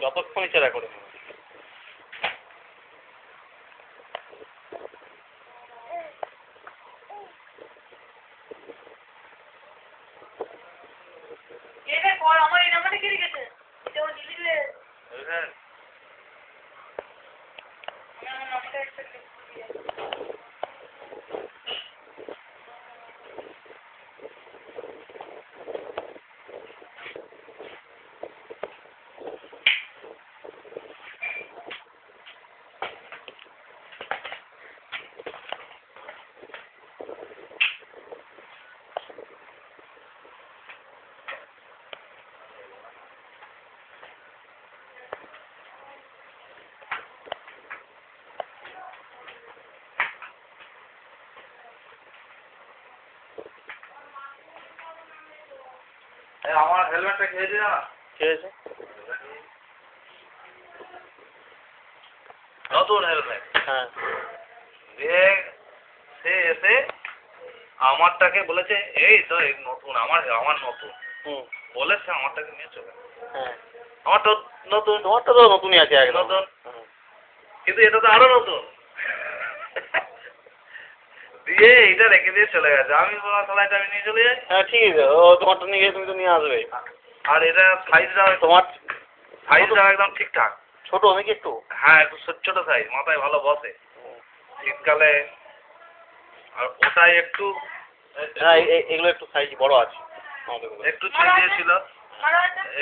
যতক্ষণ ইচ্ছা রেকর্ডিং হবে। আমার এই নাম্বারটা কে রেখেছে? এটা ও ডিলিট হয়ে হ্যাঁ আমার নাম্বারটা একটা আমার হেলমেটটা খেয়ে দিও না। খেয়েছে নতুন হেলমেট। হ্যাঁ সে এসে আমারটাকে বলেছে এই তো নতুন আমার নতুন বলেছে আমারটাকে নিয়ে চলে। হ্যাঁ আমার তো নতুন। তোমারটা তো নতুনই আছে একদম নতুন, কিন্তু এটা তো আরো নতুন। দিয়ে এইটা রেখে দিয়ে চলে গেছে। আমি বললাম তাহলে এটা আমি নিয়ে চলে যাই। হ্যাঁ ঠিক আছে, ও তোমারটা নিয়ে গিয়ে তুমি তো নিয়ে আসবে। আর এটা সাইজটা তোমার সাইজটা একদম ঠিকঠাক। ছোট নাকি একটু? হ্যাঁ একটু ছোট সাইজ, মাথায় ভালো বসে শীতকালে। আর ওটাই একটু হ্যাঁ এগুলো একটু সাইজ বড় আছে, একটু ছেড়ে দিয়েছিল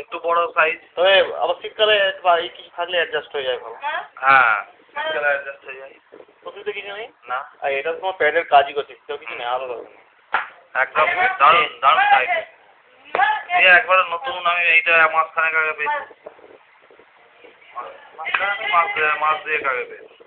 একটু বড় সাইজ। তবে আবার শীতকালে এই কিছু থাকলে অ্যাডজাস্ট হয়ে যায় ভালো। হ্যাঁ শীতকালে অ্যাডজাস্ট হয়ে যায়। অসুবিধা কিছু নেই না। আর এটা তোমার প্যাডের কাজই করছে, কেউ কিছু নেই আলাদা একদম দারুণ দারুণ সাইজ। এই একবার নতুন আমি এইটা মাসখানেক আগে পেয়েছি। মাস দুয়েক আগে পেয়েছি।